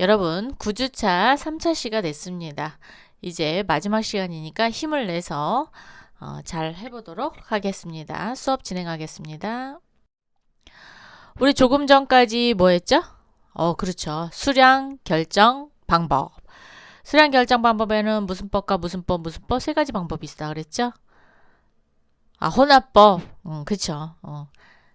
여러분, 9주차 3차 시가 됐습니다. 이제 마지막 시간이니까 힘을 내서 잘 해보도록 하겠습니다. 수업 진행하겠습니다. 우리 조금 전까지 뭐 했죠? 그렇죠. 수량 결정 방법. 수량 결정 방법에는 무슨 법과 무슨 법, 무슨 법 세 가지 방법이 있다 그랬죠? 혼합법. 그렇죠.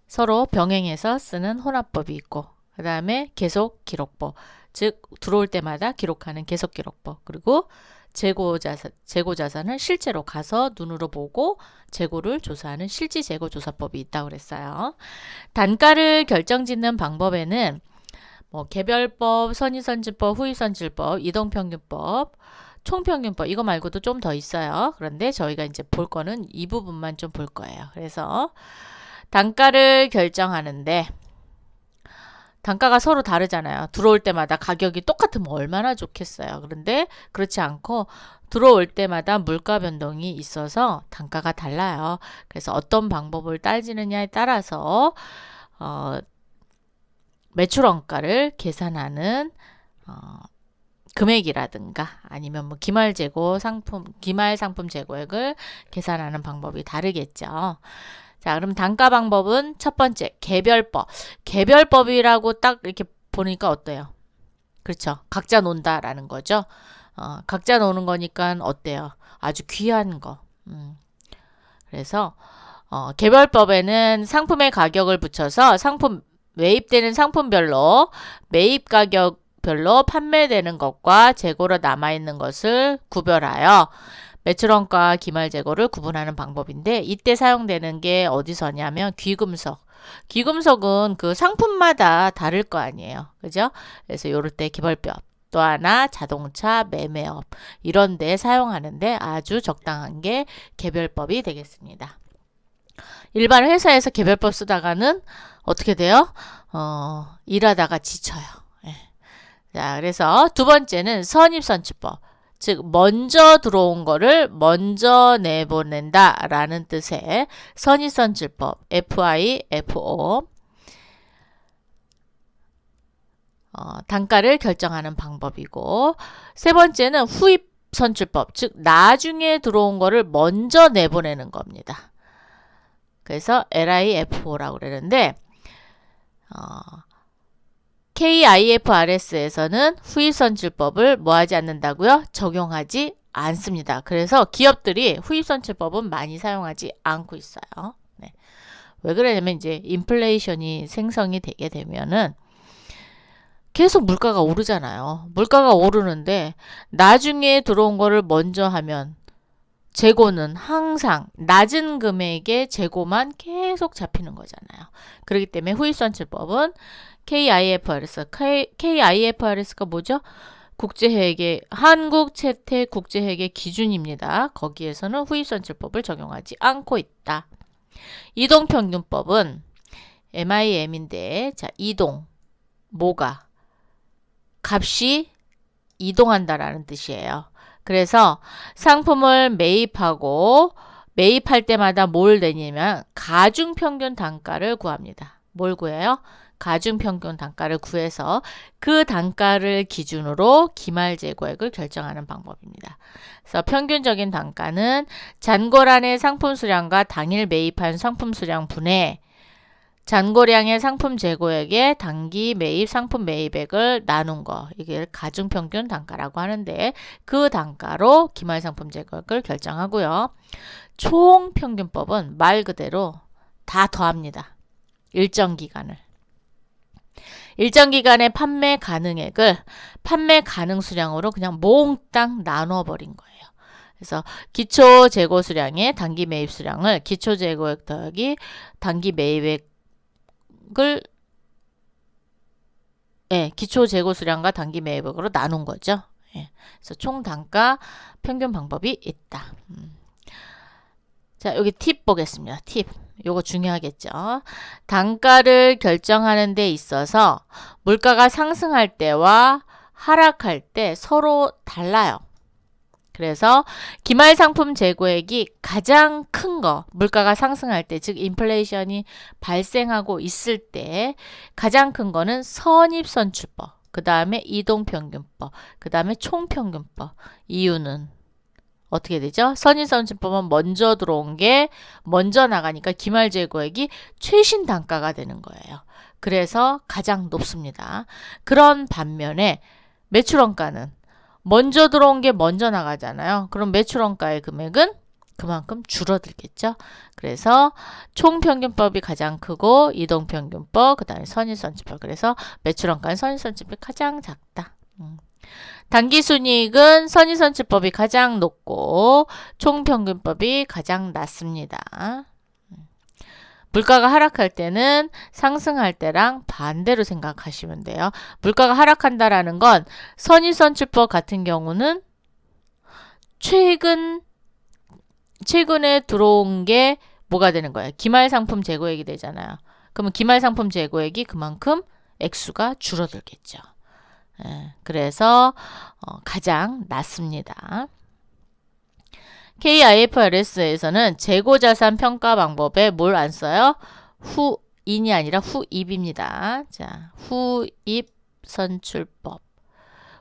서로 병행해서 쓰는 혼합법이 있고, 그 다음에 계속 기록법. 즉 들어올 때마다 기록하는 계속 기록법. 그리고 재고 자산을 실제로 가서 눈으로 보고 재고를 조사하는 실지 재고 조사법이 있다고 그랬어요. 단가를 결정짓는 방법에는 뭐 개별법, 선의선질법, 후입선질법, 이동평균법, 총평균법 이거 말고도 좀 더 있어요. 그런데 저희가 이제 볼 거는 이 부분만 좀 볼 거예요. 그래서 단가를 결정하는데 단가가 서로 다르잖아요. 들어올 때마다 가격이 똑같으면 얼마나 좋겠어요. 그런데 그렇지 않고 들어올 때마다 물가 변동이 있어서 단가가 달라요. 그래서 어떤 방법을 따지느냐에 따라서 매출 원가를 계산하는 금액이라든가 아니면 뭐 기말 상품 재고액을 계산하는 방법이 다르겠죠. 자, 그럼 단가 방법은 첫 번째, 개별법. 개별법이라고 딱 이렇게 보니까 어때요? 그렇죠. 각자 논다라는 거죠. 각자 노는 거니까 어때요? 아주 귀한 거. 그래서 개별법에는 상품의 가격을 붙여서 매입되는 상품별로 매입 가격별로 판매되는 것과 재고로 남아있는 것을 구별하여 매출원가 기말 재고를 구분하는 방법인데 이때 사용되는 게 어디서냐면 귀금속. 귀금속은 그 상품마다 다를 거 아니에요. 그죠? 그래서 요럴 때 개별법. 또 하나 자동차 매매업 이런 데 사용하는데 아주 적당한 게 개별법이 되겠습니다. 일반 회사에서 개별법 쓰다가는 어떻게 돼요? 일하다가 지쳐요. 예. 자, 그래서 두 번째는 선입선출법. 즉 먼저 들어온 거를 먼저 내보낸다 라는 뜻의 선입선출법 FIFO 단가를 결정하는 방법이고 세 번째는 후입선출법 즉 나중에 들어온 거를 먼저 내보내는 겁니다. 그래서 LIFO라고 그러는데 KIFRS에서는 후입선출법을 뭐 하지 않는다고요? 적용하지 않습니다. 그래서 기업들이 후입선출법은 많이 사용하지 않고 있어요. 네. 왜 그러냐면 이제 인플레이션이 생성이 되게 되면은 계속 물가가 오르잖아요. 물가가 오르는데 나중에 들어온 거를 먼저 하면 재고는 항상 낮은 금액의 재고만 계속 잡히는 거잖아요. 그렇기 때문에 후입선출법은 KIFRS가 뭐죠? 국제회계, 한국채택국제회계 기준입니다. 거기에서는 후입선출법을 적용하지 않고 있다. 이동평균법은 MIM인데, 자, 뭐가? 값이 이동한다라는 뜻이에요. 그래서 상품을 매입할 때마다 뭘 내냐면 가중평균 단가를 구합니다. 뭘 구해요? 가중평균 단가를 구해서 그 단가를 기준으로 기말재고액을 결정하는 방법입니다. 그래서 평균적인 단가는 잔고란의 상품 수량과 당일 매입한 상품 수량 분의 잔고량의 상품 재고액에 단기 매입 상품 매입액을 나눈 거 이게 가중평균 단가라고 하는데 그 단가로 기말상품 재고액을 결정하고요. 총평균법은 말 그대로 다 더합니다. 일정 기간의 판매 가능액을 판매 가능 수량으로 그냥 몽땅 나눠버린 거예요. 그래서 기초 재고 수량의 단기 매입 수량을 기초 재고액 더하기 단기 매입액 기초 재고 수량과 단기 매입액으로 나눈 거죠. 그래서 총 단가 평균 방법이 있다. 자, 여기 팁 보겠습니다. 팁. 요거 중요하겠죠. 단가를 결정하는 데 있어서 물가가 상승할 때와 하락할 때 서로 달라요. 그래서 기말상품 재고액이 가장 큰 거, 물가가 상승할 때, 즉 인플레이션이 발생하고 있을 때 가장 큰 거는 선입선출법. 그 다음에 이동평균법, 그 다음에 총평균법. 이유는 어떻게 되죠? 선인선출법은 먼저 들어온 게 먼저 나가니까 기말재고액이 최신 단가가 되는 거예요. 그래서 가장 높습니다. 그런 반면에 매출원가는 먼저 들어온 게 먼저 나가잖아요. 그럼 매출원가의 금액은 그만큼 줄어들겠죠. 그래서 총평균법이 가장 크고 이동평균법, 그 다음에 선인선출법. 그래서 매출원가는 선인선출법이 가장 작다. 당기순이익은 선인선출법이 가장 높고 총평균법이 가장 낮습니다. 물가가 하락할 때는 상승할 때랑 반대로 생각하시면 돼요. 물가가 하락한다라는 건 선인선출법 같은 경우는 최근에 들어온 게 뭐가 되는 거예요? 기말상품 재고액이 되잖아요. 그러면 기말상품 재고액이 그만큼 액수가 줄어들겠죠. 그래서 가장 낮습니다. KIFRS에서는 재고자산 평가 방법에 뭘 안 써요? 후인이 아니라 후입입니다. 자, 후입선출법.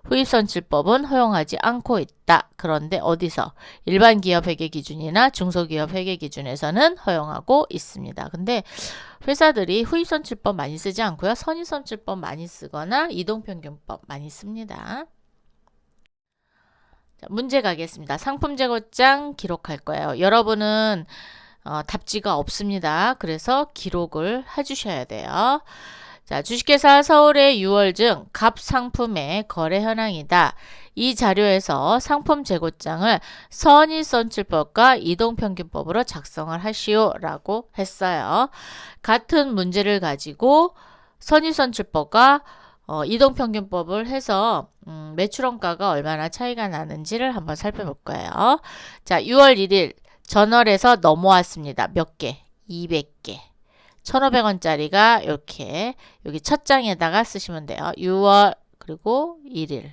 후입선출법은 허용하지 않고 있다. 그런데 어디서? 일반 기업 회계 기준이나 중소기업 회계 기준에서는 허용하고 있습니다. 근데 회사들이 후입선출법 많이 쓰지 않고요. 선인선출법 많이 쓰거나 이동평균법 많이 씁니다. 자, 문제 가겠습니다. 상품재고장 기록할 거예요. 여러분은 답지가 없습니다. 그래서 기록을 해주셔야 돼요. 자, 주식회사 서울의 6월증 갑 상품의 거래 현황이다. 이 자료에서 상품 재고장을 선인선출법과 이동평균법으로 작성을 하시오라고 했어요. 같은 문제를 가지고 선인선출법과 이동평균법을 해서 매출원가가 얼마나 차이가 나는지를 한번 살펴볼 거예요. 자, 6월 1일 저널에서 넘어왔습니다. 몇 개? 200개. 1,500원짜리가 이렇게 여기 첫 장에다가 쓰시면 돼요. 6월 그리고 1일.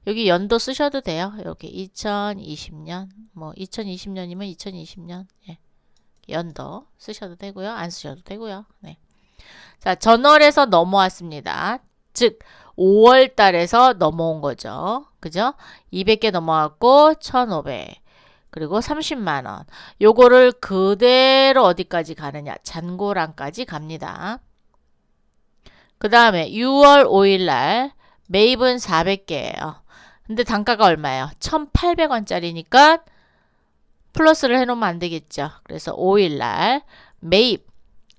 여기 연도 쓰셔도 돼요. 이렇게 2020년 뭐 2020년이면 2020년 예. 연도 쓰셔도 되고요. 안 쓰셔도 되고요. 네. 자, 저널에서 넘어왔습니다. 즉 5월 달에서 넘어온 거죠. 그죠? 200개 넘어왔고 1,500 그리고 30만 원. 요거를 그대로 어디까지 가느냐? 잔고량까지 갑니다. 그 다음에 6월 5일 날 매입은 400개예요. 근데 단가가 얼마예요? 1,800원짜리니까 플러스를 해놓으면 안 되겠죠. 그래서 5일 날 매입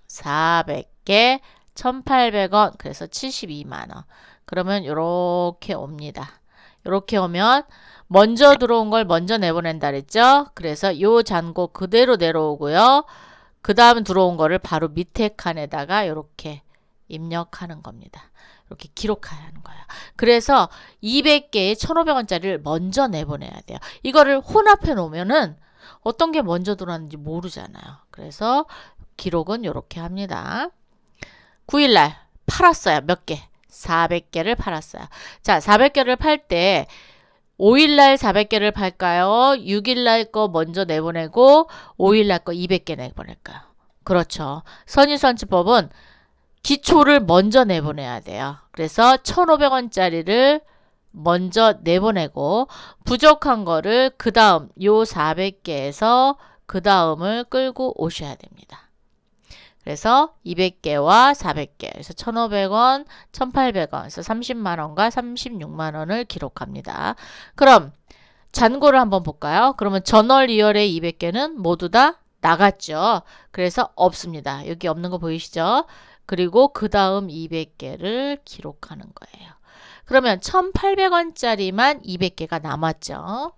400개 1,800원 그래서 72만 원. 그러면 요렇게 옵니다. 요렇게 오면 먼저 들어온 걸 먼저 내보낸다 그랬죠. 그래서 요 잔고 그대로 내려오고요. 그 다음 들어온 거를 바로 밑에 칸에다가 이렇게 입력하는 겁니다. 이렇게 기록해야 하는 거예요. 그래서 200개의 1,500원짜리를 먼저 내보내야 돼요. 이거를 혼합해 놓으면은 어떤 게 먼저 들어왔는지 모르잖아요. 그래서 기록은 이렇게 합니다. 9일날 팔았어요. 몇 개? 400개를 팔았어요. 자, 400개를 팔 때 5일날 400개를 팔까요? 6일날 거 먼저 내보내고 5일날 거 200개 내보낼까요? 그렇죠. 선인선출법은 기초를 먼저 내보내야 돼요. 그래서 1,500원짜리를 먼저 내보내고 부족한 거를 그 다음 요 400개에서 그 다음을 끌고 오셔야 됩니다. 그래서 200개와 400개, 그래서 1,500원, 1,800원, 그래서 30만원과 36만원을 기록합니다. 그럼 잔고를 한번 볼까요? 그러면 전월 2월에 200개는 모두 다 나갔죠. 그래서 없습니다. 여기 없는 거 보이시죠? 그리고 그 다음 200개를 기록하는 거예요. 그러면 1,800원짜리만 200개가 남았죠.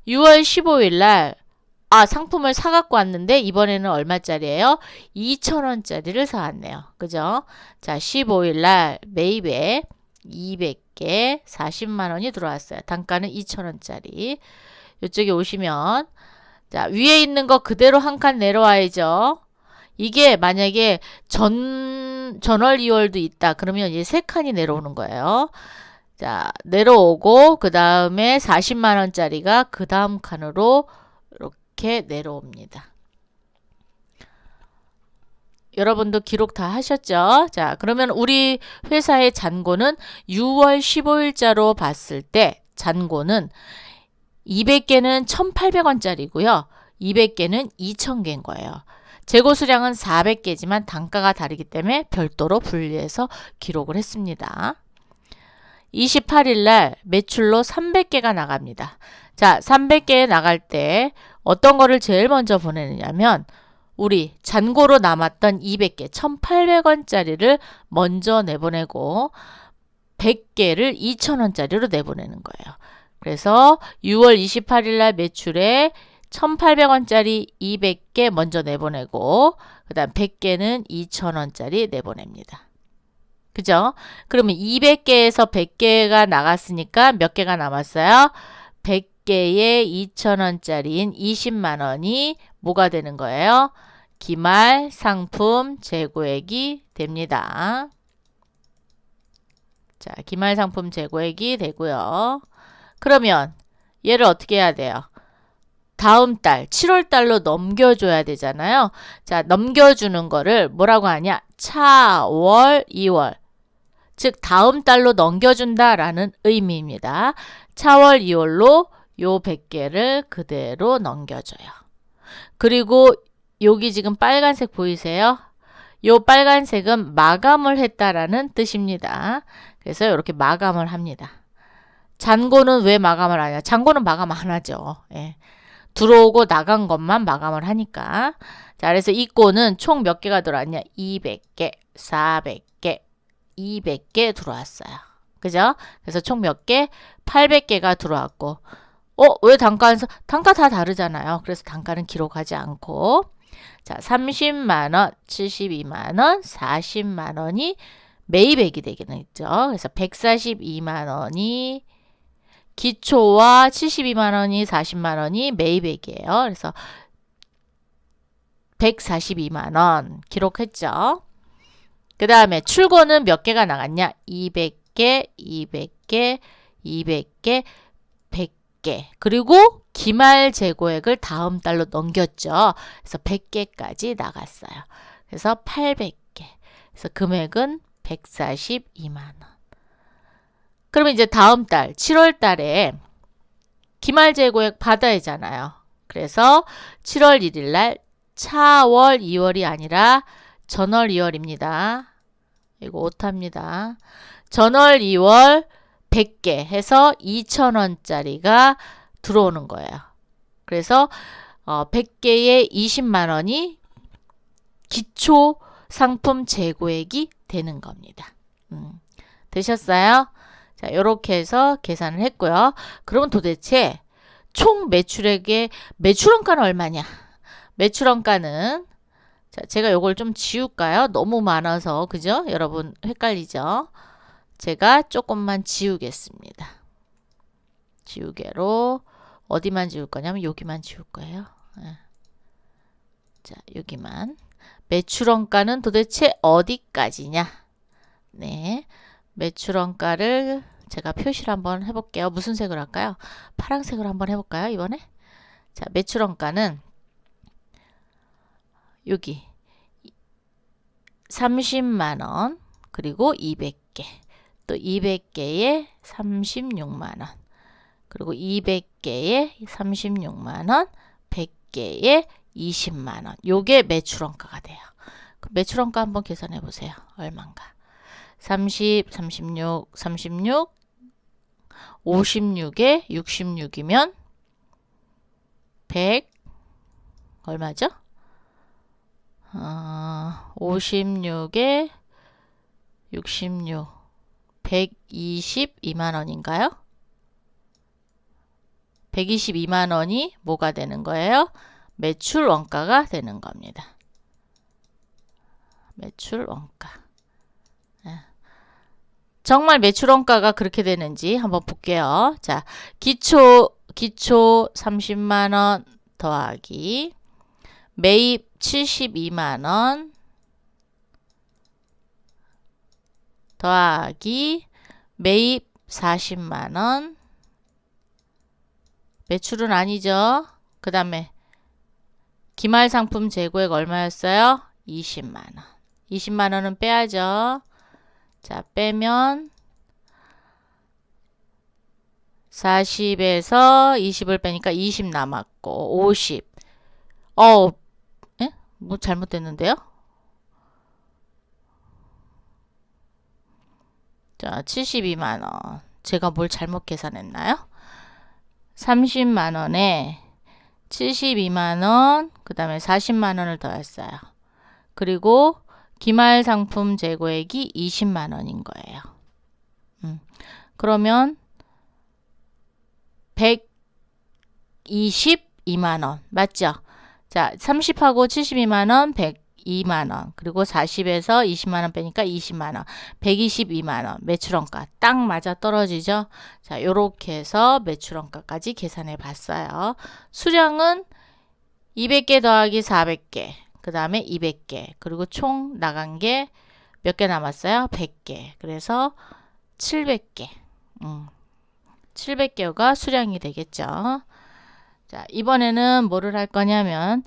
6월 15일 날 상품을 사갖고 왔는데 이번에는 얼마짜리예요? 2,000원짜리를 사왔네요. 그죠? 자, 15일 날 매입에 200개 40만원이 들어왔어요. 단가는 2,000원짜리. 이쪽에 오시면 자, 위에 있는 거 그대로 한 칸 내려와야죠. 이게 만약에 전월 2월도 있다. 그러면 이제 세 칸이 내려오는 거예요. 자, 내려오고 그 다음에 40만원짜리가 그 다음 칸으로 이렇게 내려옵니다. 여러분도 기록 다 하셨죠? 자, 그러면 우리 회사의 잔고는 6월 15일자로 봤을 때 잔고는 200개는 1,800원짜리고요. 200개는 2,000개인 거예요. 재고 수량은 400개지만 단가가 다르기 때문에 별도로 분리해서 기록을 했습니다. 28일 날 매출로 300개가 나갑니다. 자, 300개 나갈 때 어떤 거를 제일 먼저 보내느냐면 우리 잔고로 남았던 200개, 1,800원짜리를 먼저 내보내고 100개를 2,000원짜리로 내보내는 거예요. 그래서 6월 28일 날 매출에 1,800원짜리 200개 먼저 내보내고 그 다음 100개는 2,000원짜리 내보냅니다. 그죠? 그러면 200개에서 100개가 나갔으니까 몇 개가 남았어요? 100개에 2,000원짜리인 20만 원이 뭐가 되는 거예요? 기말 상품 재고액이 됩니다. 자, 기말 상품 재고액이 되고요. 그러면 얘를 어떻게 해야 돼요? 다음 달 7월 달로 넘겨줘야 되잖아요. 자, 넘겨주는 거를 뭐라고 하냐? 차월 2월. 즉 다음 달로 넘겨준다라는 의미입니다. 차월 2월로 요 100개를 그대로 넘겨줘요. 그리고 여기 지금 빨간색 보이세요? 요 빨간색은 마감을 했다라는 뜻입니다. 그래서 이렇게 마감을 합니다. 잔고는 왜 마감을 하냐? 잔고는 마감 안 하죠. 예. 들어오고 나간 것만 마감을 하니까. 자, 그래서 이 고는 총 몇 개가 들어왔냐? 200개, 400개, 200개 들어왔어요. 그죠? 그래서 총 몇 개? 800개가 들어왔고. 왜 단가 다 다르잖아요. 그래서 단가는 기록하지 않고. 자, 30만원, 72만원, 40만원이 매입액이 되겠죠. 그래서 142만원이 기초와 72만원이 40만원이 매입액이에요. 그래서 142만원 기록했죠. 그 다음에 출고는 몇 개가 나갔냐? 200개, 200개, 200개, 100개. 그리고 기말 재고액을 다음 달로 넘겼죠. 그래서 100개까지 나갔어요. 그래서 800개. 그래서 금액은 142만원. 그러면 이제 다음 달 7월 달에 기말 재고액 받아야 하잖아요. 그래서 7월 1일 날 차월 2월이 아니라 전월 2월입니다. 이거 오타입니다. 전월 2월 100개 해서 2,000원짜리가 들어오는 거예요. 그래서 100개에 20만 원이 기초 상품 재고액이 되는 겁니다. 되셨어요? 자, 이렇게 해서 계산을 했고요. 그러면 도대체 총 매출액의 매출원가는 얼마냐? 매출원가는 자, 제가 요걸 좀 지울까요? 너무 많아서 그죠? 여러분 헷갈리죠? 제가 조금만 지우겠습니다. 지우개로 어디만 지울 거냐면 여기만 지울 거예요. 자, 여기만. 매출원가는 도대체 어디까지냐? 네. 매출원가를 제가 표시를 한번 해볼게요. 무슨 색으로 할까요? 파란색으로 한번 해볼까요? 이번에? 자, 매출원가는 여기 30만원 그리고 200개 또 200개에 36만원 그리고 200개에 36만원 100개에 20만원 요게 매출원가가 돼요. 매출원가 한번 계산해 보세요. 얼마인가? 30, 36, 36, 56에 66이면 100 얼마죠? 56에 66 122만 원인가요? 122만 원이 뭐가 되는 거예요? 매출 원가가 되는 겁니다. 매출 원가. 정말 매출 원가가 그렇게 되는지 한번 볼게요. 자, 기초 30만 원 더하기 매입 72만 원 더하기 매입 40만 원 매출은 아니죠. 그 다음에 기말 상품 재고액 얼마였어요? 20만 원. 20만 원은 빼야죠. 자, 빼면 40에서 20을 빼니까 20 남았고 50. 에? 뭐 잘못됐는데요? 자, 72만 원. 제가 뭘 잘못 계산했나요? 30만 원에 72만 원, 그 다음에 40만 원을 더했어요. 그리고 기말 상품 재고액이 20만 원인 거예요. 그러면 122만 원 맞죠? 자, 30하고 72만 원, 102만 원. 그리고 40에서 20만 원 빼니까 20만 원. 122만 원. 매출원가 딱 맞아 떨어지죠? 자, 요렇게 해서 매출원가까지 계산해 봤어요. 수량은 200개 더하기 400개. 그 다음에 200개. 그리고 총 나간 게 몇 개 남았어요? 100개. 그래서 700개. 700개가 수량이 되겠죠. 자, 이번에는 뭐를 할 거냐면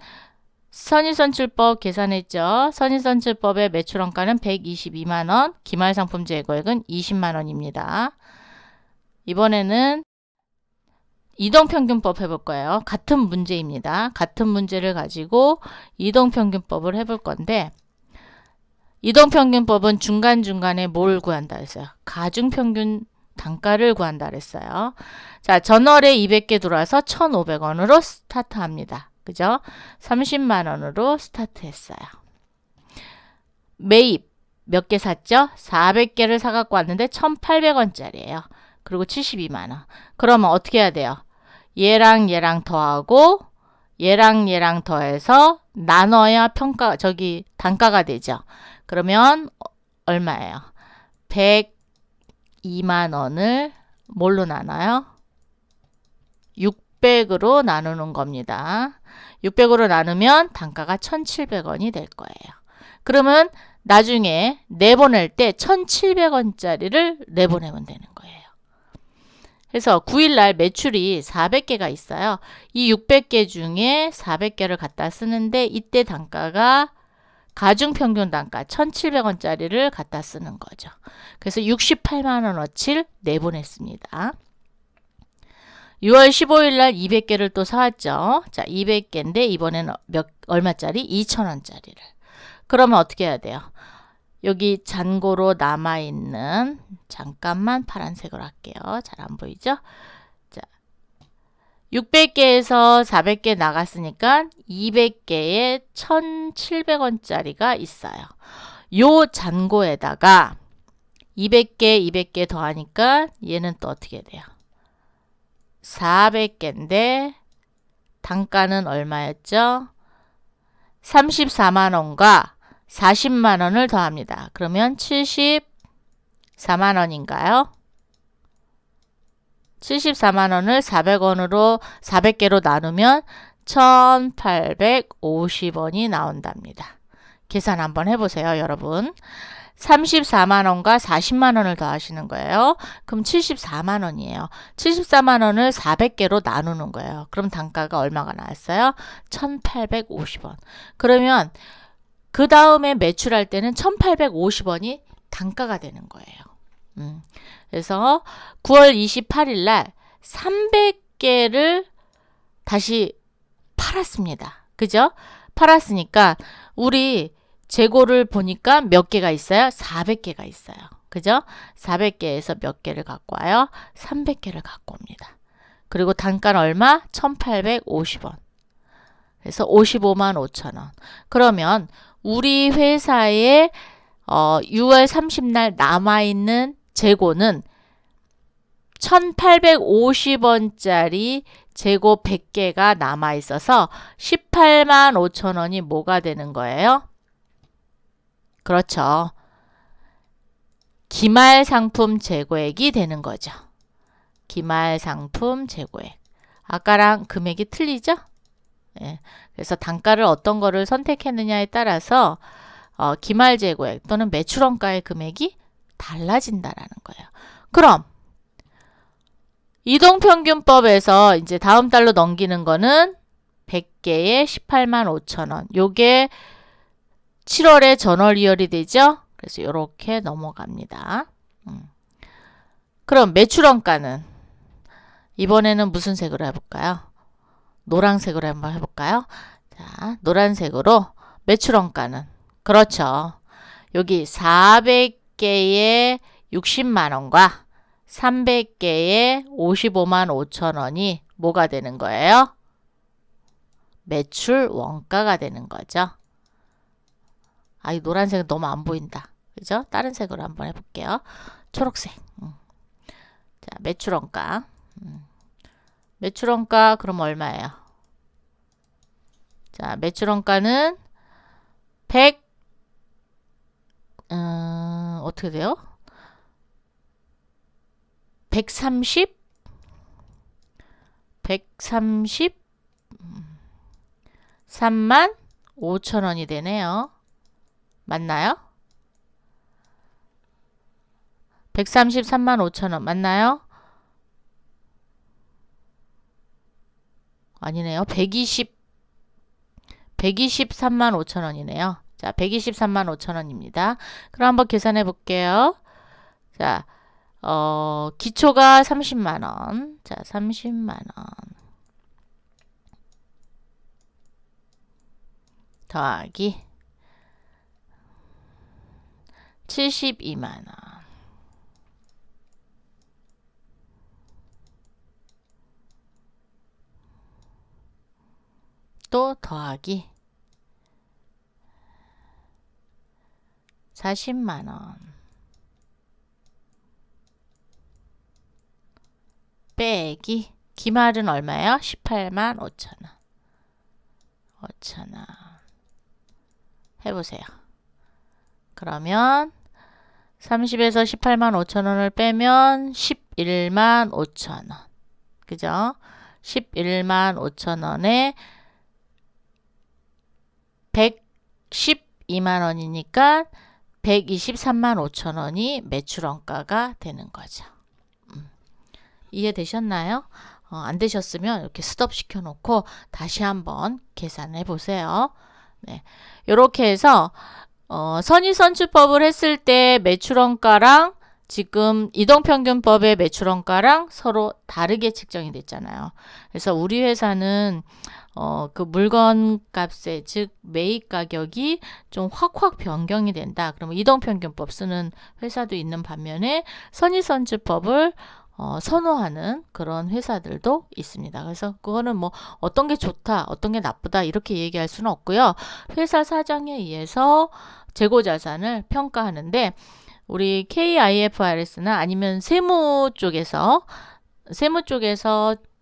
선의선출법 계산했죠. 선의선출법의 매출원가는 122만 원, 기말상품 재고액은 20만 원입니다. 이번에는 이동평균법 해볼 거예요. 같은 문제입니다. 같은 문제를 가지고 이동평균법을 해볼 건데 이동평균법은 중간중간에 뭘 구한다 했어요? 가중평균 단가를 구한다 그랬어요. 자, 전월에 200개 들어와서 1,500원으로 스타트합니다. 그죠? 30만 원으로 스타트했어요. 매입 몇 개 샀죠? 400개를 사갖고 왔는데 1,800원짜리예요. 그리고 72만 원. 그러면 어떻게 해야 돼요? 얘랑 얘랑 더하고 얘랑 더해서 나눠야 단가가 되죠. 그러면 얼마예요? 102만 원을 뭘로 나눠요? 600으로 나누는 겁니다. 600으로 나누면 단가가 1,700원이 될 거예요. 그러면 나중에 내보낼 때 1,700원짜리를 내보내면 되는 거예요. 그래서 9일날 매출이 400개가 있어요. 이 600개 중에 400개를 갖다 쓰는데 이때 단가가 가중평균 단가 1,700원짜리를 갖다 쓰는 거죠. 그래서 68만 원어치를 내보냈습니다. 6월 15일 날 200개를 또 사왔죠. 자, 200개인데 이번에는 얼마짜리? 2,000원짜리를. 그러면 어떻게 해야 돼요? 여기 잔고로 남아있는, 잠깐만 파란색으로 할게요. 잘 안 보이죠? 자, 600개에서 400개 나갔으니까 200개에 1,700원짜리가 있어요. 요 잔고에다가 200개 더하니까 얘는 또 어떻게 돼요? 400개인데 단가는 얼마였죠? 34만 원과 40만 원을 더합니다. 그러면 74만 원인가요? 74만 원을 400원으로 400개로 나누면 1,850원이 나온답니다. 계산 한번 해보세요, 여러분. 34만 원과 40만 원을 더하시는 거예요. 그럼 74만 원이에요. 74만 원을 400개로 나누는 거예요. 그럼 단가가 얼마가 나왔어요? 1,850원. 그러면 그 다음에 매출할 때는 1,850원이 단가가 되는 거예요. 그래서 9월 28일 날 300개를 다시 팔았습니다. 그죠? 팔았으니까 우리 재고를 보니까 몇 개가 있어요? 400개가 있어요. 그죠? 400개에서 몇 개를 갖고 와요? 300개를 갖고 옵니다. 그리고 단가는 얼마? 1,850원. 그래서 55만 5천 원. 그러면 우리 회사에 6월 30날 남아있는 재고는 1,850원짜리 재고 100개가 남아있어서 18만 5천 원이 뭐가 되는 거예요? 그렇죠. 기말 상품 재고액이 되는 거죠. 기말 상품 재고액. 아까랑 금액이 틀리죠? 예. 그래서 단가를 어떤 거를 선택했느냐에 따라서 기말 재고액 또는 매출원가의 금액이 달라진다라는 거예요. 그럼 이동평균법에서 이제 다음 달로 넘기는 거는 100개에 18만 5천 원. 요게 7월에 전월이월이 되죠. 그래서 이렇게 넘어갑니다. 그럼 매출원가는 이번에는 무슨 색으로 해볼까요? 노란색으로 한번 해볼까요? 자, 노란색으로 매출원가는 그렇죠. 여기 400개에 60만 원과 300개에 55만 5천 원이 뭐가 되는 거예요? 매출 원가가 되는 거죠. 아, 이 노란색은 너무 안 보인다. 그죠? 다른 색으로 한번 해볼게요. 초록색. 자, 매출 원가. 매출 원가 그럼 얼마예요? 자, 매출 원가는 100 어떻게 돼요? 133만 5천 원이 되네요. 맞나요? 133만 5천 원 맞나요? 아니네요. 123만 5천 원이네요. 자, 123만 5천 원입니다. 그럼 한번 계산해 볼게요. 자, 기초가 30만 원. 자, 30만 원. 더하기 72만 원. 또 더하기 40만 원. 빼기 기말은 얼마예요? 18만 5천 원. 5천 원. 해보세요. 그러면 30에서 18만 5천 원을 빼면 11만 5천 원. 그죠? 11만 5천 원에 112만 원이니까 123만 5천 원이 매출원가가 되는 거죠. 이해되셨나요? 안 되셨으면 이렇게 스톱 시켜놓고 다시 한번 계산해 보세요. 네, 이렇게 해서 선의선출법을 했을 때 매출원가랑 지금 이동평균법의 매출원가랑 서로 다르게 측정이 됐잖아요. 그래서 우리 회사는 그 물건 값에 즉 매입 가격이 좀 확확 변경이 된다. 그러면 이동평균법 쓰는 회사도 있는 반면에 선의선출법을 선호하는 그런 회사들도 있습니다. 그래서 그거는 뭐 어떤 게 좋다, 어떤 게 나쁘다 이렇게 얘기할 수는 없고요. 회사 사정에 의해서 재고자산을 평가하는데 우리 KIFRS나 아니면 세무 쪽에서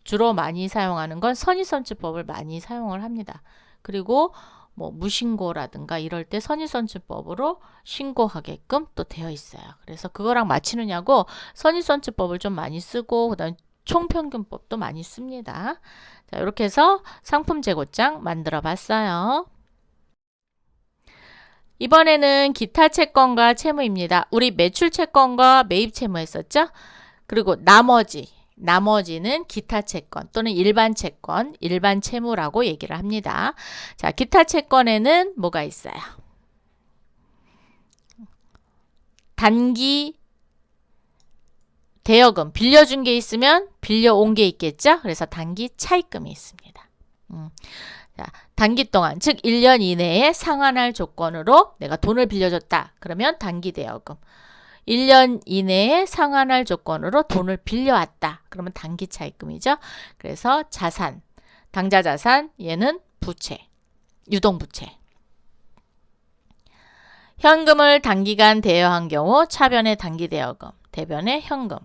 주로 많이 사용하는 건 선의선출법을 많이 사용을 합니다. 그리고 뭐 무신고라든가 이럴 때 선의선출법으로 신고하게끔 또 되어 있어요. 그래서 그거랑 맞추느냐고 선의선출법을 좀 많이 쓰고 그다음 총평균법도 많이 씁니다. 자, 이렇게 해서 상품 재고장 만들어 봤어요. 이번에는 기타 채권과 채무입니다. 우리 매출 채권과 매입 채무 했었죠? 그리고 나머지는 기타 채권 또는 일반 채권, 일반 채무라고 얘기를 합니다. 자, 기타 채권에는 뭐가 있어요? 단기 대여금, 빌려준 게 있으면 빌려온 게 있겠죠? 그래서 단기 차입금이 있습니다. 자, 단기 동안, 즉 1년 이내에 상환할 조건으로 내가 돈을 빌려줬다. 그러면 단기 대여금. 1년 이내에 상환할 조건으로 돈을 빌려왔다. 그러면 단기 차입금이죠. 그래서 자산, 당좌 자산, 얘는 부채, 유동부채. 현금을 단기간 대여한 경우 차변의 단기 대여금, 대변의 현금.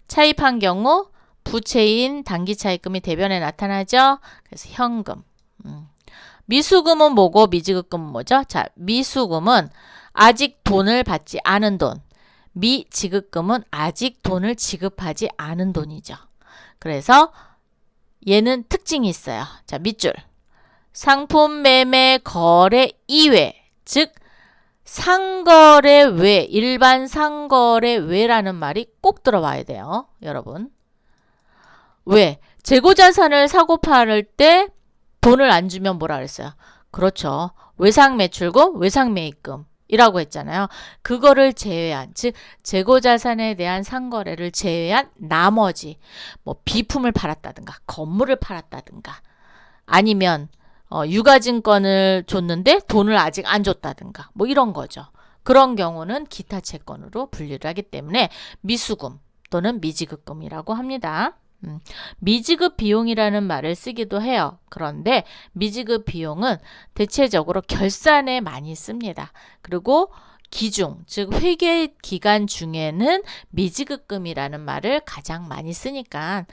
차입한 경우 부채인 단기 차입금이 대변에 나타나죠. 그래서 현금. 미수금은 뭐고 미지급금은 뭐죠? 자, 미수금은 아직 돈을 받지 않은 돈. 미지급금은 아직 돈을 지급하지 않은 돈이죠. 그래서 얘는 특징이 있어요. 자, 밑줄. 상품 매매 거래 이외, 즉 상거래 외, 일반 상거래 외라는 말이 꼭 들어와야 돼요. 여러분. 왜? 재고자산을 사고 팔을 때 돈을 안 주면 뭐라 그랬어요? 그렇죠. 외상매출금, 외상매입금이라고 했잖아요. 그거를 제외한, 즉 재고자산에 대한 상거래를 제외한 나머지 뭐 비품을 팔았다든가 건물을 팔았다든가 아니면 유가증권을 줬는데 돈을 아직 안 줬다든가 뭐 이런 거죠. 그런 경우는 기타 채권으로 분류를 하기 때문에 미수금 또는 미지급금이라고 합니다. 미지급 비용이라는 말을 쓰기도 해요. 그런데 미지급 비용은 대체적으로 결산에 많이 씁니다. 그리고 기중, 즉 회계 기간 중에는 미지급금이라는 말을 가장 많이 쓰니까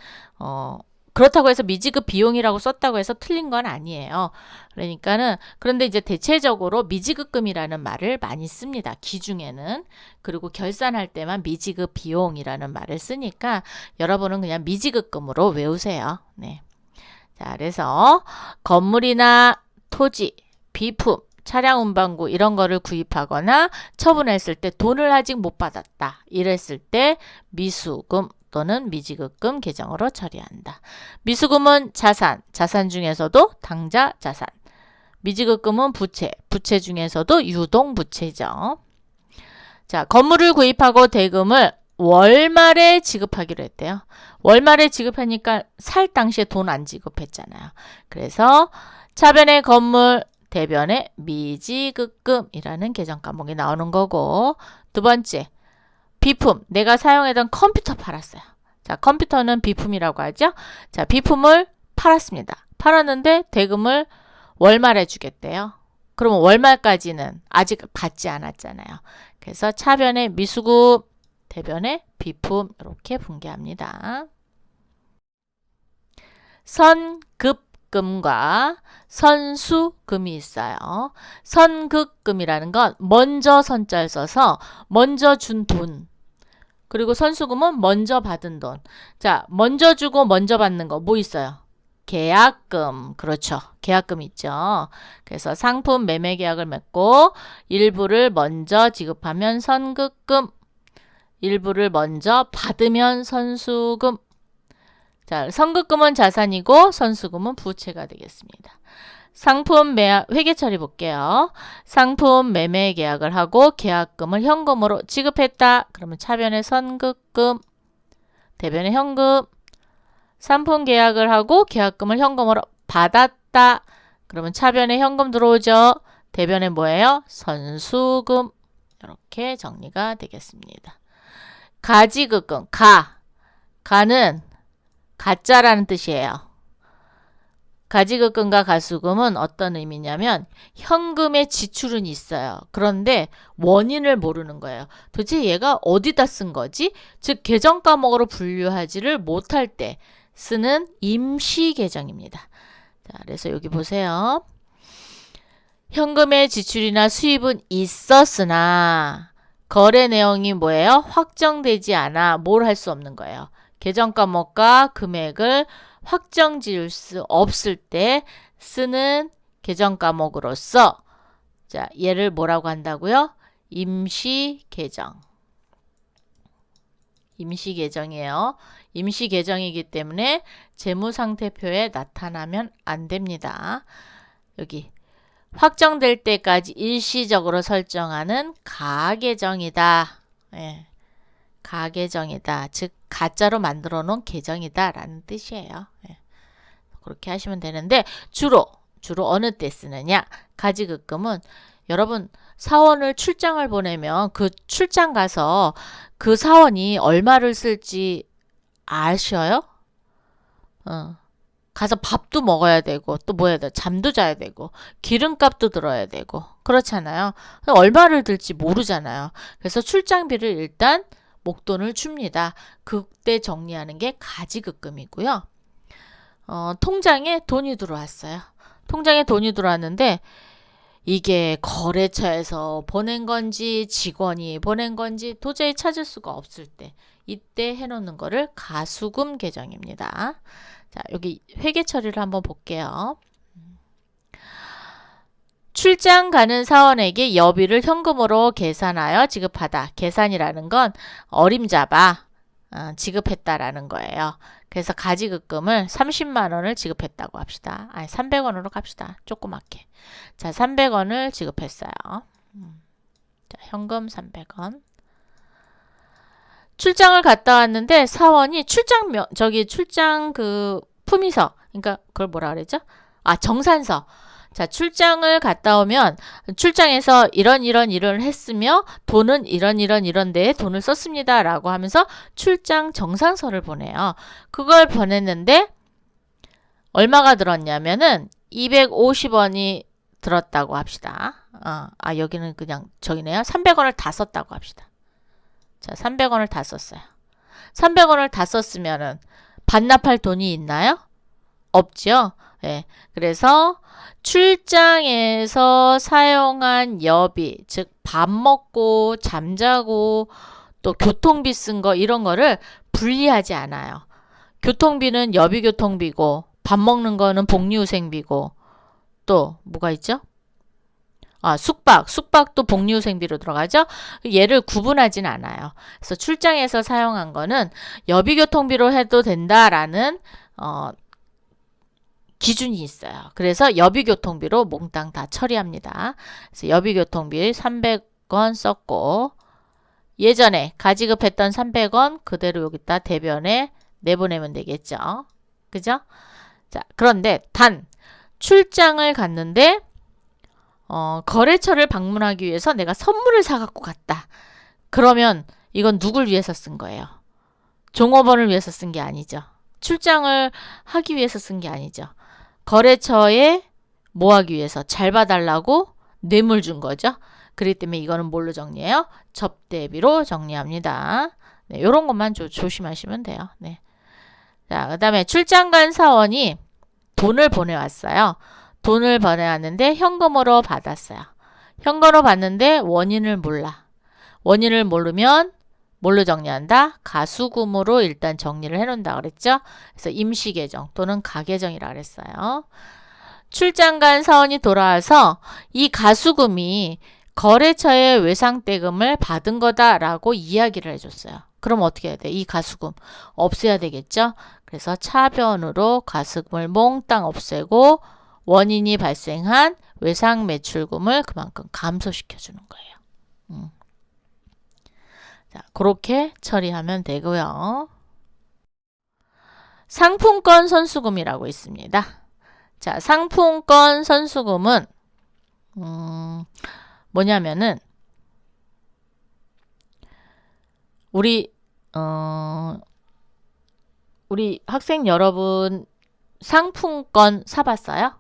그렇다고 해서 미지급 비용이라고 썼다고 해서 틀린 건 아니에요. 그런데 이제 대체적으로 미지급금이라는 말을 많이 씁니다. 기중에는. 그리고 결산할 때만 미지급 비용이라는 말을 쓰니까 여러분은 그냥 미지급금으로 외우세요. 네. 자, 그래서 건물이나 토지, 비품, 차량 운반구 이런 거를 구입하거나 처분했을 때 돈을 아직 못 받았다. 이랬을 때 미수금 또는 미지급금 계정으로 처리한다. 미수금은 자산, 자산 중에서도 당좌 자산. 미지급금은 부채, 부채 중에서도 유동부채죠. 자, 건물을 구입하고 대금을 월말에 지급하기로 했대요. 월말에 지급하니까 살 당시에 돈 안 지급했잖아요. 그래서 차변의 건물, 대변의 미지급금이라는 계정 과목이 나오는 거고, 두 번째, 비품, 내가 사용하던 컴퓨터 팔았어요. 자, 컴퓨터는 비품이라고 하죠. 자, 비품을 팔았습니다. 팔았는데 대금을 월말에 주겠대요. 그러면 월말까지는 아직 받지 않았잖아요. 그래서 차변의 미수금, 대변의 비품 이렇게 분개합니다. 선급금과 선수금이 있어요. 선급금이라는 건 먼저 선자를 써서 먼저 준 돈. 그리고 선수금은 먼저 받은 돈. 자, 먼저 주고 먼저 받는 거 뭐 있어요? 계약금. 그렇죠. 계약금 있죠. 그래서 상품 매매 계약을 맺고 일부를 먼저 지급하면 선급금, 일부를 먼저 받으면 선수금. 자, 선급금은 자산이고 선수금은 부채가 되겠습니다. 상품 매매 회계 처리 볼게요. 상품 매매 계약을 하고 계약금을 현금으로 지급했다. 그러면 차변의 선급금, 대변의 현금. 상품 계약을 하고 계약금을 현금으로 받았다. 그러면 차변에 현금 들어오죠. 대변에 뭐예요? 선수금. 이렇게 정리가 되겠습니다. 가지급금, 가는 가짜라는 뜻이에요. 가지급금과 가수금은 어떤 의미냐면 현금의 지출은 있어요. 그런데 원인을 모르는 거예요. 도대체 얘가 어디다 쓴 거지? 즉 계정 과목으로 분류하지를 못할 때 쓰는 임시 계정입니다. 자, 그래서 여기 보세요. 현금의 지출이나 수입은 있었으나 거래 내용이 뭐예요? 확정되지 않아 뭘 할 수 없는 거예요. 계정 과목과 금액을 확정 지을 수 없을 때 쓰는 계정 과목으로서 자, 얘를 뭐라고 한다고요? 임시 계정. 임시 계정이에요. 임시 계정이기 때문에 재무상태표에 나타나면 안 됩니다. 여기 확정될 때까지 일시적으로 설정하는 가계정이다. 예. 가계정이다. 즉 가짜로 만들어 놓은 계정이다 라는 뜻이에요. 예. 그렇게 하시면 되는데 주로 어느 때 쓰느냐? 가지급금은 여러분 사원을 출장을 보내면 그 출장 가서 그 사원이 얼마를 쓸지 아셔요? 가서 밥도 먹어야 되고 또 뭐 해야 돼? 잠도 자야 되고 기름값도 들어야 되고 그렇잖아요. 얼마를 들지 모르잖아요. 그래서 출장비를 일단 목돈을 줍니다. 그때 정리하는 게 가지급금이고요. 통장에 돈이 들어왔어요. 통장에 돈이 들어왔는데 이게 거래처에서 보낸 건지 직원이 보낸 건지 도저히 찾을 수가 없을 때 이때 해놓는 거를 가수금 계정입니다. 자, 여기 회계 처리를 한번 볼게요. 출장 가는 사원에게 여비를 현금으로 계산하여 지급하다. 계산이라는 건 어림잡아. 지급했다라는 거예요. 그래서 가지급금을 30만 원을 지급했다고 합시다. 아니 300원으로 갑시다. 조그맣게. 자, 300원을 지급했어요. 자, 현금 300원. 출장을 갔다 왔는데 사원이 출장 그 품위서, 그러니까 그걸 뭐라 그랬죠? 정산서. 자, 출장을 갔다 오면 출장에서 이런 일을 했으며 돈은 이런 데에 돈을 썼습니다 라고 하면서 출장 정산서를 보내요. 그걸 보냈는데 얼마가 들었냐면은 250원이 들었다고 합시다. 여기는 그냥 저기네요. 300원을 다 썼다고 합시다. 자, 300원을 다 썼어요. 300원을 다 썼으면은 반납할 돈이 있나요? 없죠. 네. 그래서 출장에서 사용한 여비, 즉 밥 먹고 잠자고 또 교통비 쓴 거 이런 거를 분리하지 않아요. 교통비는 여비 교통비고 밥 먹는 거는 복리후생비고 또 뭐가 있죠? 숙박도 복리후생비로 들어가죠. 얘를 구분하진 않아요. 그래서 출장에서 사용한 거는 여비 교통비로 해도 된다라는 기준이 있어요. 그래서 여비교통비로 몽땅 다 처리합니다. 그래서 여비교통비 300원 썼고 예전에 가지급했던 300원 그대로 여기다 대변에 내보내면 되겠죠. 그죠? 자, 그런데 단 출장을 갔는데 거래처를 방문하기 위해서 내가 선물을 사갖고 갔다. 그러면 이건 누굴 위해서 쓴 거예요? 종업원을 위해서 쓴 게 아니죠. 출장을 하기 위해서 쓴 게 아니죠. 거래처에 뭐 하기 위해서 잘 봐달라고 뇌물 준 거죠. 그렇기 때문에 이거는 뭘로 정리해요? 접대비로 정리합니다. 네, 이런 것만 조심하시면 돼요. 네. 자, 그 다음에 출장 간 사원이 돈을 보내왔어요. 돈을 보내왔는데 현금으로 받았어요. 현금으로 받는데 원인을 몰라. 원인을 모르면 뭘로 정리한다? 가수금으로 일단 정리를 해놓는다 그랬죠? 그래서 임시계정 또는 가계정이라 그랬어요. 출장 간 사원이 돌아와서 이 가수금이 거래처의 외상대금을 받은 거다라고 이야기를 해줬어요. 그럼 어떻게 해야 돼? 이 가수금 없애야 되겠죠? 그래서 차변으로 가수금을 몽땅 없애고 원인이 발생한 외상 매출금을 그만큼 감소시켜주는 거예요. 자, 그렇게 처리하면 되고요. 상품권 선수금이라고 있습니다. 자, 상품권 선수금은 뭐냐면은 우리 학생 여러분 상품권 사봤어요?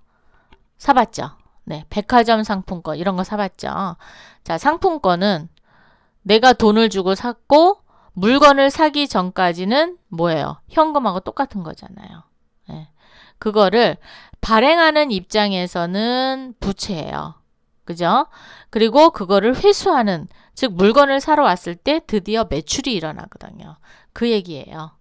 사봤죠? 네, 백화점 상품권 이런 거 사봤죠? 자, 상품권은 내가 돈을 주고 샀고 물건을 사기 전까지는 뭐예요? 현금하고 똑같은 거잖아요. 네. 그거를 발행하는 입장에서는 부채예요. 그죠? 그리고 그거를 회수하는, 즉 물건을 사러 왔을 때 드디어 매출이 일어나거든요. 그 얘기예요.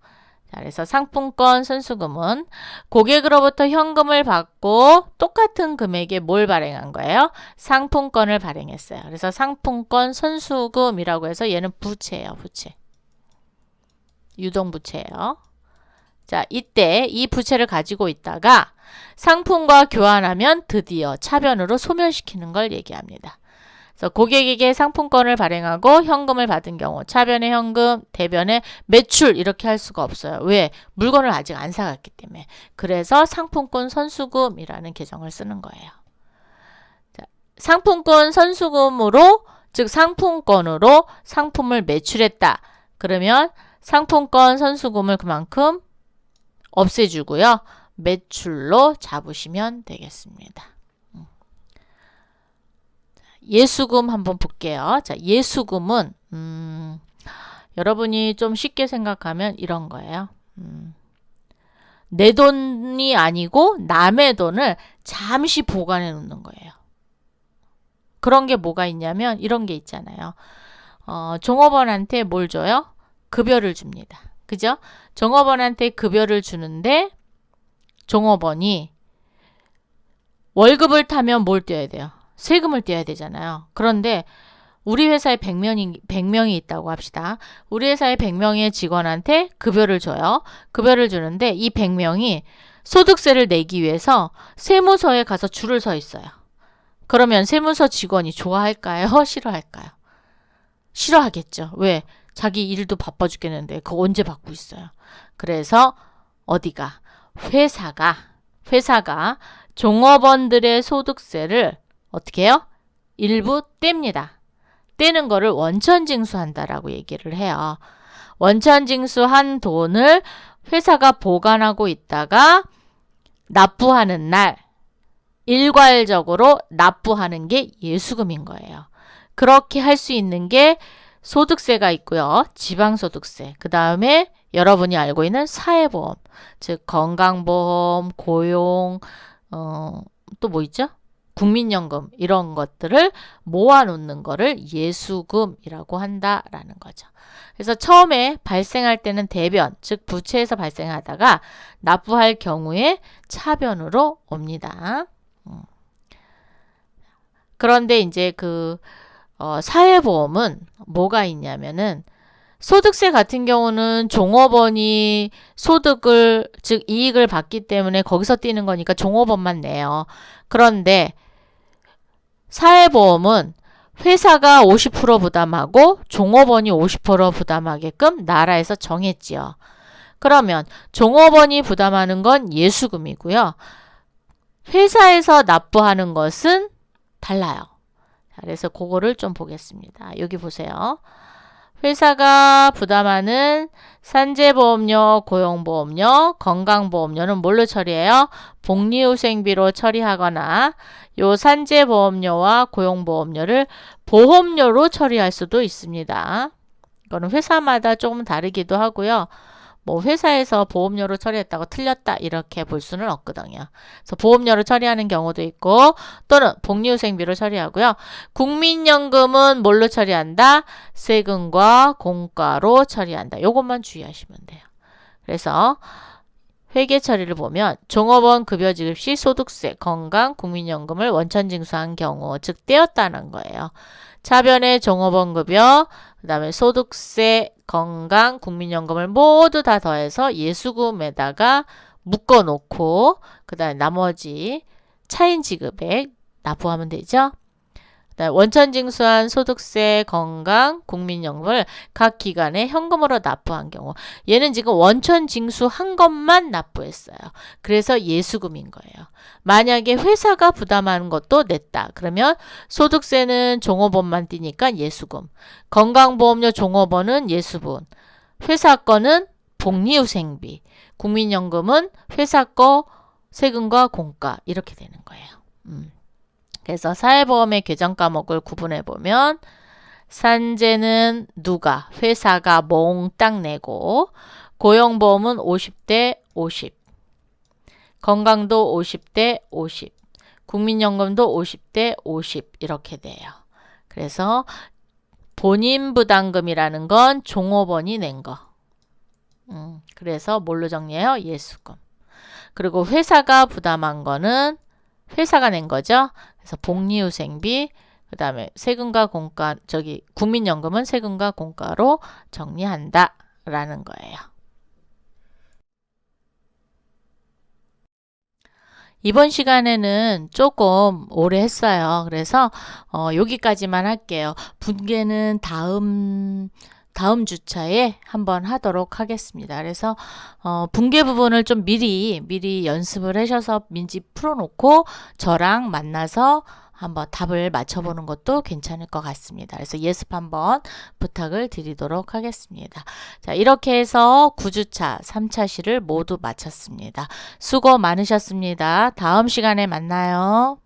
자, 그래서 상품권 선수금은 고객으로부터 현금을 받고 똑같은 금액에 뭘 발행한 거예요? 상품권을 발행했어요. 그래서 상품권 선수금이라고 해서 얘는 부채예요. 부채. 유동부채예요. 자, 이때 이 부채를 가지고 있다가 상품과 교환하면 드디어 차변으로 소멸시키는 걸 얘기합니다. 그래서 고객에게 상품권을 발행하고 현금을 받은 경우 차변의 현금, 대변의 매출 이렇게 할 수가 없어요. 왜? 물건을 아직 안 사갔기 때문에. 그래서 상품권 선수금이라는 계정을 쓰는 거예요. 자, 상품권 선수금으로, 즉 상품권으로 상품을 매출했다. 그러면 상품권 선수금을 그만큼 없애주고요. 매출로 잡으시면 되겠습니다. 예수금 한번 볼게요. 자, 예수금은 여러분이 좀 쉽게 생각하면 이런 거예요. 내 돈이 아니고 남의 돈을 잠시 보관해 놓는 거예요. 그런 게 뭐가 있냐면 이런 게 있잖아요. 종업원한테 뭘 줘요? 급여를 줍니다. 그죠? 종업원한테 급여를 주는데 종업원이 월급을 타면 뭘 떼야 돼요? 세금을 떼야 되잖아요. 그런데 우리 회사에 100명이 있다고 합시다. 우리 회사에 100명의 직원한테 급여를 줘요. 급여를 주는데 이 100명이 소득세를 내기 위해서 세무서에 가서 줄을 서 있어요. 그러면 세무서 직원이 좋아할까요? 싫어할까요? 싫어하겠죠. 왜? 자기 일도 바빠 죽겠는데 그거 언제 받고 있어요. 그래서 어디가? 회사가 종업원들의 소득세를 어떻게 해요? 일부 뗍니다. 떼는 거를 원천징수한다라고 얘기를 해요. 원천징수한 돈을 회사가 보관하고 있다가 납부하는 날 일괄적으로 납부하는 게 예수금인 거예요. 그렇게 할 수 있는 게 소득세가 있고요. 지방소득세. 그 다음에 여러분이 알고 있는 사회보험, 즉 건강보험, 고용, 또 뭐 있죠? 국민연금 이런 것들을 모아놓는 거를 예수금이라고 한다라는 거죠. 그래서 처음에 발생할 때는 대변, 즉 부채에서 발생하다가 납부할 경우에 차변으로 옵니다. 그런데 이제 사회보험은 뭐가 있냐면은 소득세 같은 경우는 종업원이 소득을, 즉 이익을 받기 때문에 거기서 떼는 거니까 종업원만 내요. 그런데 사회보험은 회사가 50% 부담하고 종업원이 50% 부담하게끔 나라에서 정했지요. 그러면 종업원이 부담하는 건 예수금이고요. 회사에서 납부하는 것은 달라요. 그래서 그거를 좀 보겠습니다. 여기 보세요. 회사가 부담하는 산재보험료, 고용보험료, 건강보험료는 뭘로 처리해요? 복리후생비로 처리하거나 요 산재보험료와 고용보험료를 보험료로 처리할 수도 있습니다. 이거는 회사마다 조금 다르기도 하고요. 뭐 회사에서 보험료로 처리했다고 틀렸다 이렇게 볼 수는 없거든요. 그래서 보험료로 처리하는 경우도 있고 또는 복리후생비로 처리하고요. 국민연금은 뭘로 처리한다? 세금과 공과로 처리한다. 요것만 주의하시면 돼요. 그래서 회계 처리를 보면 종업원 급여 지급 시 소득세, 건강, 국민연금을 원천징수한 경우, 즉 떼었다는 거예요. 차변의 종업원 급여, 그 다음에 소득세, 건강, 국민연금을 모두 다 더해서 예수금에다가 묶어놓고 그 다음에 나머지 차인 지급액 납부하면 되죠. 원천징수한 소득세, 건강, 국민연금을 각 기관에 현금으로 납부한 경우 얘는 지금 원천징수한 것만 납부했어요. 그래서 예수금인 거예요. 만약에 회사가 부담하는 것도 냈다. 그러면 소득세는 종업원만 떼니까 예수금, 건강보험료 종업원은 예수분, 회사 거는 복리후생비, 국민연금은 회사 거 세금과 공과 이렇게 되는 거예요. 그래서 사회보험의 계정 과목을 구분해 보면 산재는 누가? 회사가 몽땅 내고 고용보험은 50대 50, 건강도 50대 50, 국민연금도 50대 50 이렇게 돼요. 그래서 본인 부담금이라는 건 종업원이 낸 거. 그래서 뭘로 정리해요? 예수금. 그리고 회사가 부담한 거는 회사가 낸 거죠. 그래서 복리후생비, 그 다음에 세금과 공과, 국민연금은 세금과 공과로 정리한다 라는 거예요. 이번 시간에는 조금 오래 했어요. 그래서 여기까지만 할게요. 분계는 다음 주차에 한번 하도록 하겠습니다. 그래서 분계 부분을 좀 미리 연습을 하셔서 민지 풀어놓고 저랑 만나서 한번 답을 맞춰보는 것도 괜찮을 것 같습니다. 그래서 예습 한번 부탁을 드리도록 하겠습니다. 자, 이렇게 해서 9주차, 3차 시를 모두 마쳤습니다. 수고 많으셨습니다. 다음 시간에 만나요.